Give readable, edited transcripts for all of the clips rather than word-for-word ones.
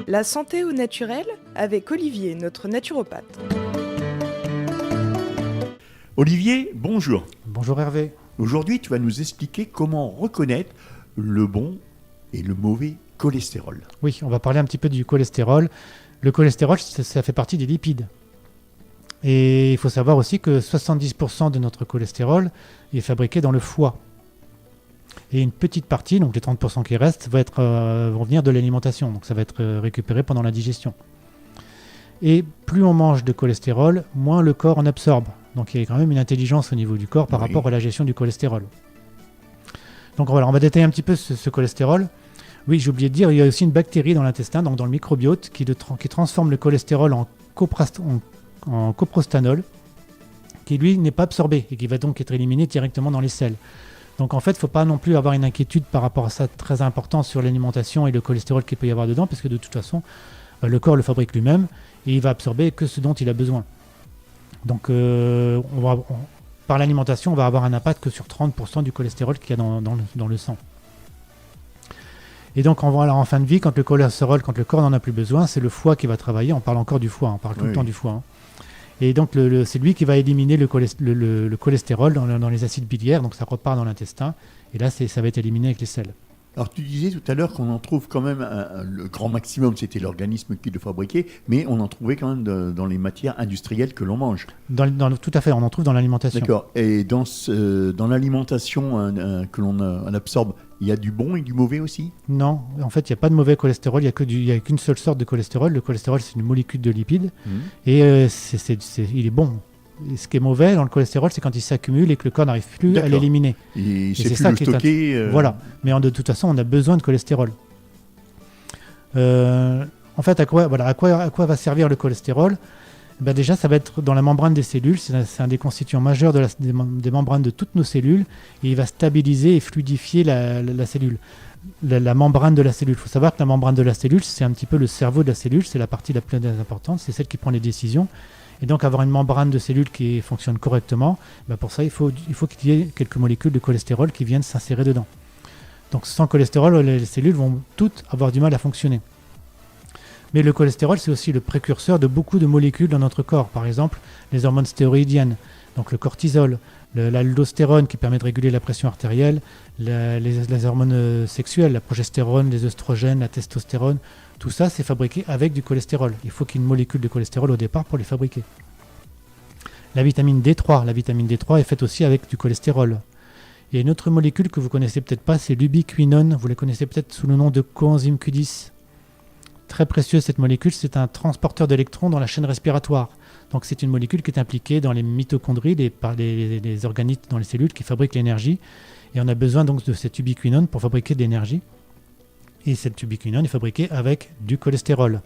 La santé au naturel avec Olivier, notre naturopathe. Olivier, bonjour. Bonjour Hervé. Aujourd'hui, tu vas nous expliquer comment reconnaître le bon et le mauvais cholestérol. Oui, on va parler un petit peu du cholestérol. Le cholestérol, ça fait partie des lipides. Et il faut savoir aussi que 70% de notre cholestérol est fabriqué dans le foie. Et une petite partie, donc les 30% qui restent, vont venir de l'alimentation. Donc ça va être récupéré pendant la digestion. Et plus on mange de cholestérol, moins le corps en absorbe. Donc il y a quand même une intelligence au niveau du corps par rapport à la gestion du cholestérol. Donc voilà, on va détailler un petit peu ce cholestérol. Oui, j'ai oublié de dire, il y a aussi une bactérie dans l'intestin, donc dans le microbiote, qui transforme le cholestérol en coprostanol, qui lui n'est pas absorbé et qui va donc être éliminé directement dans les selles. Donc en fait, il ne faut pas non plus avoir une inquiétude par rapport à ça très important sur l'alimentation et le cholestérol qu'il peut y avoir dedans, parce que de toute façon, le corps le fabrique lui-même et il va absorber que ce dont il a besoin. Donc par l'alimentation, on va avoir un impact que sur 30% du cholestérol qu'il y a dans le sang. Et donc en fin de vie, quand le corps n'en a plus besoin, c'est le foie qui va travailler. On parle encore du foie, on parle tout le temps du foie. Et donc c'est lui qui va éliminer le cholestérol dans les acides biliaires, donc ça repart dans l'intestin, et là ça va être éliminé avec les selles. Alors tu disais tout à l'heure qu'on en trouve quand même, le grand maximum c'était l'organisme qui le fabriquait, mais on en trouvait quand même dans les matières industrielles que l'on mange. Tout à fait, on en trouve dans l'alimentation. D'accord, et dans l'alimentation que l'on absorbe, il y a du bon et du mauvais aussi ? Non, en fait il n'y a pas de mauvais cholestérol, il n'y a qu'une seule sorte de cholestérol. Le cholestérol c'est une molécule de lipide, et il est bon. Et ce qui est mauvais dans le cholestérol, c'est quand il s'accumule et que le corps n'arrive plus à l'éliminer. Et c'est ça qui est stocké. Voilà. Mais de toute façon, on a besoin de cholestérol. En fait, à quoi va servir le cholestérol ? Déjà, ça va être dans la membrane des cellules. C'est un des constituants majeurs des membranes de toutes nos cellules. Et il va stabiliser et fluidifier la cellule. La membrane de la cellule. Il faut savoir que la membrane de la cellule, c'est un petit peu le cerveau de la cellule. C'est la partie la plus importante. C'est celle qui prend les décisions. Et donc avoir une membrane de cellules qui fonctionne correctement, pour ça il faut qu'il y ait quelques molécules de cholestérol qui viennent s'insérer dedans. Donc sans cholestérol, les cellules vont toutes avoir du mal à fonctionner. Mais le cholestérol, c'est aussi le précurseur de beaucoup de molécules dans notre corps. Par exemple, les hormones stéroïdiennes, donc le cortisol, l'aldostérone qui permet de réguler la pression artérielle, les hormones sexuelles, la progestérone, les œstrogènes, la testostérone. Tout ça, c'est fabriqué avec du cholestérol. Il faut qu'il y ait une molécule de cholestérol au départ pour les fabriquer. La vitamine D3 est faite aussi avec du cholestérol. Il y a une autre molécule que vous ne connaissez peut-être pas, c'est l'ubiquinone. Vous la connaissez peut-être sous le nom de coenzyme Q10. Très précieuse cette molécule, c'est un transporteur d'électrons dans la chaîne respiratoire. Donc c'est une molécule qui est impliquée dans les mitochondries, les organites dans les cellules qui fabriquent l'énergie. Et on a besoin donc de cette ubiquinone pour fabriquer de l'énergie. Et cette ubiquinone est fabriquée avec du cholestérol.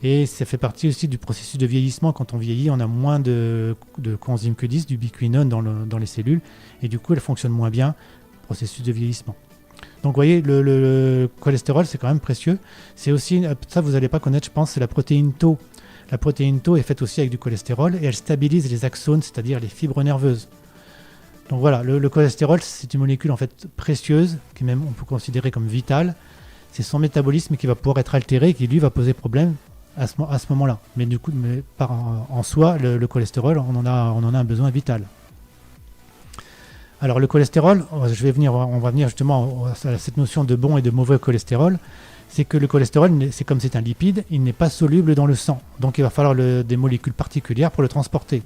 Et ça fait partie aussi du processus de vieillissement. Quand on vieillit, on a moins de coenzyme Q10, d'ubiquinone dans les cellules. Et du coup, elle fonctionne moins bien, processus de vieillissement. Donc vous voyez, le cholestérol, c'est quand même précieux. C'est aussi, ça vous n'allez pas connaître, je pense, c'est la protéine Tau. La protéine Tau est faite aussi avec du cholestérol et elle stabilise les axones, c'est-à-dire les fibres nerveuses. Donc voilà, le cholestérol, c'est une molécule en fait précieuse, qui même on peut considérer comme vitale. C'est son métabolisme qui va pouvoir être altéré et qui lui va poser problème à ce moment-là. Mais du coup, en soi, le cholestérol, on en a un besoin vital. Alors le cholestérol, on va venir justement à cette notion de bon et de mauvais cholestérol. C'est que le cholestérol, comme c'est un lipide, il n'est pas soluble dans le sang. Donc il va falloir des molécules particulières pour le transporter.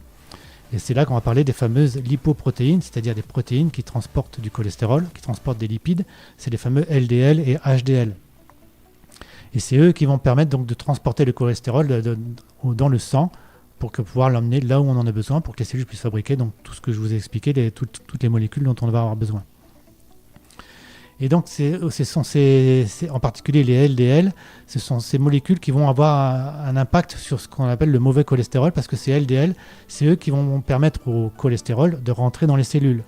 Et c'est là qu'on va parler des fameuses lipoprotéines, c'est-à-dire des protéines qui transportent du cholestérol, qui transportent des lipides. C'est les fameux LDL et HDL. Et c'est eux qui vont permettre donc de transporter le cholestérol dans le sang pour pouvoir l'emmener là où on en a besoin, pour que les cellules puissent fabriquer donc, tout ce que je vous ai expliqué, toutes les molécules dont on va avoir besoin. Et donc, en particulier les LDL, ce sont ces molécules qui vont avoir un impact sur ce qu'on appelle le mauvais cholestérol, parce que ces LDL, c'est eux qui vont permettre au cholestérol de rentrer dans les cellules.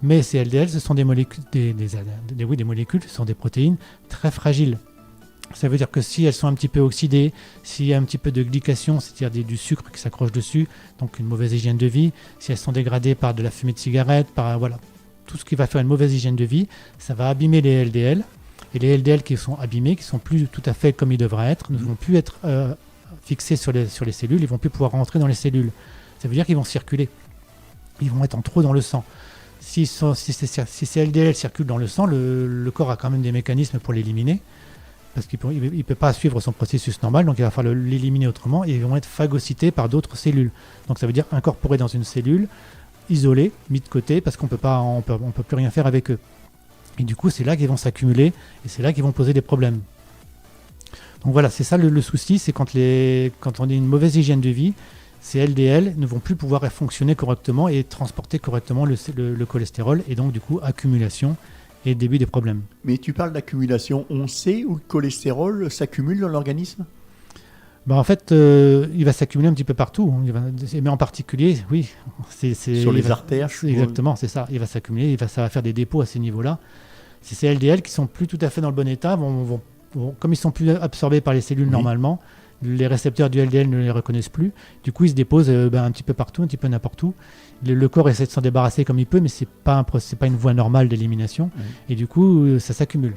Mais ces LDL, ce sont des molécules, des molécules, ce sont des protéines très fragiles. Ça veut dire que si elles sont un petit peu oxydées, s'il y a un petit peu de glycation, c'est-à-dire du sucre qui s'accroche dessus, donc une mauvaise hygiène de vie, si elles sont dégradées par de la fumée de cigarette, tout ce qui va faire une mauvaise hygiène de vie, ça va abîmer les LDL Et les LDL qui sont abîmés, qui sont plus tout à fait comme ils devraient être, ne vont plus être fixés sur les cellules, ils vont plus pouvoir rentrer dans les cellules. Ça veut dire qu'ils vont circuler. Ils vont être en trop dans le sang. Si ces LDL circulent dans le sang, le corps a quand même des mécanismes pour l'éliminer, parce qu'il ne peut pas suivre son processus normal, donc il va falloir l'éliminer autrement, et ils vont être phagocytés par d'autres cellules. Donc ça veut dire incorporés dans une cellule, isolés, mis de côté, parce qu'on peut plus rien faire avec eux. Et du coup, c'est là qu'ils vont s'accumuler, et c'est là qu'ils vont poser des problèmes. Donc voilà, c'est ça le souci, c'est quand on a une mauvaise hygiène de vie, ces LDL ne vont plus pouvoir fonctionner correctement et transporter correctement le cholestérol, et donc du coup, accumulation et début des problèmes. Mais tu parles d'accumulation, on sait où le cholestérol s'accumule dans l'organisme ? En fait, il va s'accumuler un petit peu partout, mais en particulier, oui. Sur les artères. Exactement, c'est ça. Il va s'accumuler, ça va faire des dépôts à ces niveaux-là. C'est ces LDL qui sont plus tout à fait dans le bon état, comme ils sont plus absorbés par les cellules normalement, les récepteurs du LDL ne les reconnaissent plus. Du coup, ils se déposent un petit peu partout, un petit peu n'importe où. Le corps essaie de s'en débarrasser comme il peut, mais c'est pas une voie normale d'élimination. Et du coup, ça s'accumule.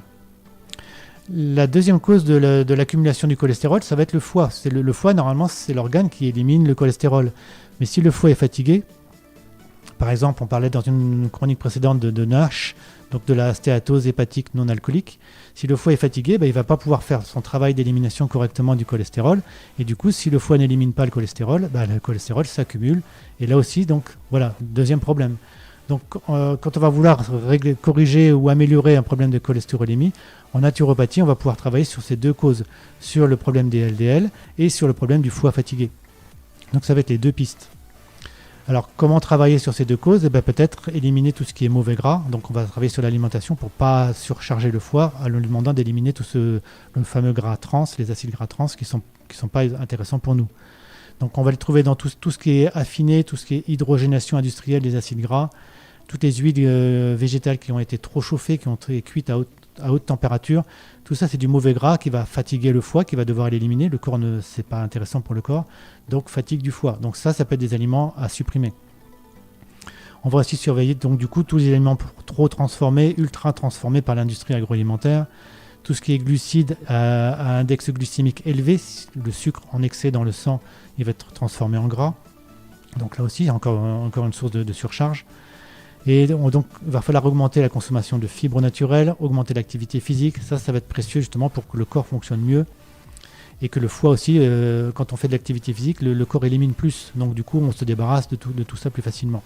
La deuxième cause de l'accumulation du cholestérol, ça va être le foie. Le foie, normalement, c'est l'organe qui élimine le cholestérol. Mais si le foie est fatigué, par exemple, on parlait dans une chronique précédente de NASH, donc de la stéatose hépatique non alcoolique. Si le foie est fatigué, il ne va pas pouvoir faire son travail d'élimination correctement du cholestérol. Et du coup, si le foie n'élimine pas le cholestérol s'accumule. Et là aussi, donc voilà, deuxième problème. Donc quand on va vouloir corriger ou améliorer un problème de cholestérolémie, en naturopathie, on va pouvoir travailler sur ces deux causes, sur le problème des LDL et sur le problème du foie fatigué. Donc ça va être les deux pistes. Alors, comment travailler sur ces deux causes ? Peut-être éliminer tout ce qui est mauvais gras. Donc, on va travailler sur l'alimentation pour ne pas surcharger le foie en lui demandant d'éliminer le fameux gras trans, les acides gras trans qui sont pas intéressants pour nous. Donc, on va le trouver dans tout ce qui est affiné, tout ce qui est hydrogénation industrielle des acides gras, toutes les huiles végétales qui ont été trop chauffées, qui ont été cuites à haute température. Tout ça, c'est du mauvais gras qui va fatiguer le foie, qui va devoir l'éliminer. Le corps, c'est pas intéressant pour le corps. Donc, fatigue du foie. Donc ça peut être des aliments à supprimer. On va aussi surveiller donc du coup tous les aliments trop transformés, ultra transformés par l'industrie agroalimentaire. Tout ce qui est glucides à index glycémique élevé, le sucre en excès dans le sang, il va être transformé en gras. Donc là aussi, il y a encore une source de surcharge. Et donc, il va falloir augmenter la consommation de fibres naturelles, augmenter l'activité physique. Ça va être précieux justement pour que le corps fonctionne mieux. Et que le foie aussi, quand on fait de l'activité physique, le corps élimine plus. Donc du coup, on se débarrasse de tout ça plus facilement.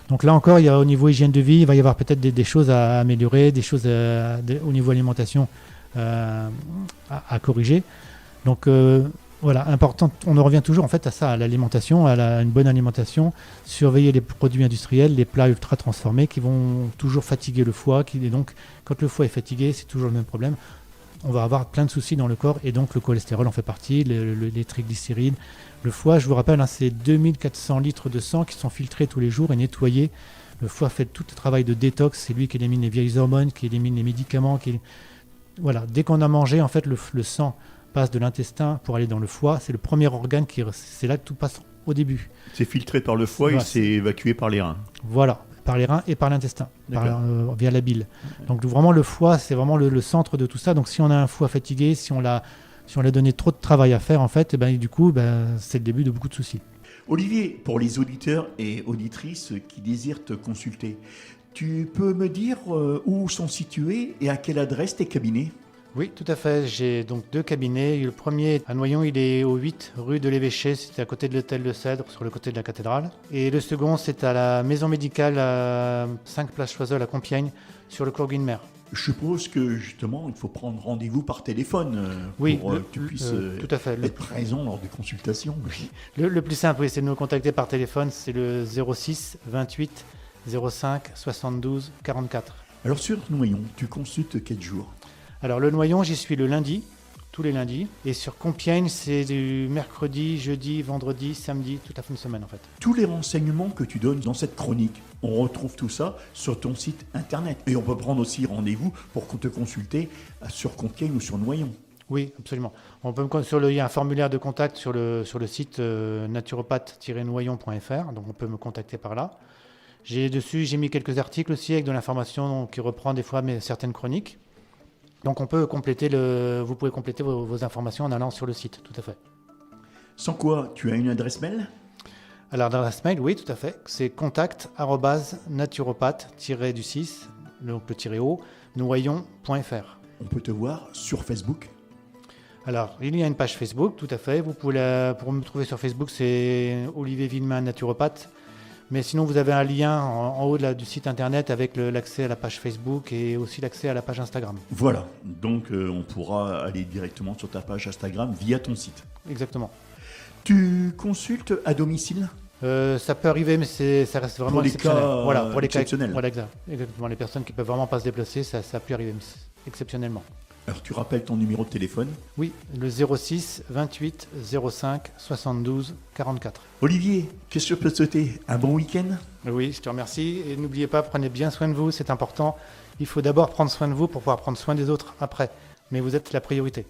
Donc là encore, au niveau hygiène de vie, il va y avoir peut-être des choses à améliorer, des choses au niveau alimentation à corriger. Donc voilà, important, on en revient toujours en fait à ça, à l'alimentation, une bonne alimentation, surveiller les produits industriels, les plats ultra transformés qui vont toujours fatiguer le foie. Et donc, quand le foie est fatigué, c'est toujours le même problème. On va avoir plein de soucis dans le corps et donc le cholestérol en fait partie, les triglycérides. Le foie, je vous rappelle, c'est 2400 litres de sang qui sont filtrés tous les jours et nettoyés. Le foie fait tout le travail de détox, c'est lui qui élimine les vieilles hormones, qui élimine les médicaments. Voilà, dès qu'on a mangé, en fait, le sang passe de l'intestin pour aller dans le foie. C'est le premier organe c'est là que tout passe au début. C'est filtré par le foie et c'est évacué par les reins. Voilà. Par les reins et par l'intestin, via la bile. Donc vraiment le foie, c'est vraiment le centre de tout ça. Donc si on a un foie fatigué, si on l'a donné trop de travail à faire en fait, du coup, c'est le début de beaucoup de soucis. Olivier, pour les auditeurs et auditrices qui désirent te consulter, tu peux me dire où sont situés et à quelle adresse tes cabinets ? Oui, tout à fait. J'ai donc deux cabinets. Le premier à Noyon, il est au 8 rue de l'Évêché, c'est à côté de l'hôtel de Cèdre, sur le côté de la cathédrale. Et le second, c'est à la maison médicale à 5 Place Choiseul à Compiègne, sur le cours Guinemer. Je suppose que justement, il faut prendre rendez-vous par téléphone pour que tu puisses tout à fait. être présent lors des consultations. Le plus simple, c'est de nous contacter par téléphone, c'est le 06 28 05 72 44. Alors sur Noyon, tu consultes quel jour ? Alors le Noyon, j'y suis le lundi, tous les lundis. Et sur Compiègne, c'est du mercredi, jeudi, vendredi, samedi, toute la fin de semaine en fait. Tous les renseignements que tu donnes dans cette chronique, on retrouve tout ça sur ton site internet. Et on peut prendre aussi rendez-vous pour te consulter sur Compiègne ou sur Noyon. Oui, absolument. Il y a un formulaire de contact sur le site naturopathe-noyon.fr, donc on peut me contacter par là. J'ai mis quelques articles aussi avec de l'information qui reprend des fois certaines chroniques. Donc vous pouvez compléter vos informations en allant sur le site, tout à fait. Sans quoi, tu as une adresse mail? Alors l'adresse mail, oui, tout à fait, c'est contact@naturopathe-du6, donc le -o, noyon.fr. On peut te voir sur Facebook? Alors, il y a une page Facebook, tout à fait. Pour me trouver sur Facebook, c'est Olivier Villemin, naturopathe. Mais sinon, vous avez un lien en haut du site internet avec l'accès à la page Facebook et aussi l'accès à la page Instagram. Voilà, donc on pourra aller directement sur ta page Instagram via ton site. Exactement. Tu consultes à domicile? Ça peut arriver, mais ça reste vraiment Pour les exceptionnel. cas Voilà, pour les exceptionnels. cas, voilà, exactement. Les personnes qui peuvent vraiment pas se déplacer, ça peut arriver, mais exceptionnellement. Alors tu rappelles ton numéro de téléphone? Oui, le 06 28 05 72 44. Olivier, qu'est-ce que je peux te souhaiter? Un bon week-end? Oui, je te remercie. Et n'oubliez pas, prenez bien soin de vous, c'est important. Il faut d'abord prendre soin de vous pour pouvoir prendre soin des autres après. Mais vous êtes la priorité.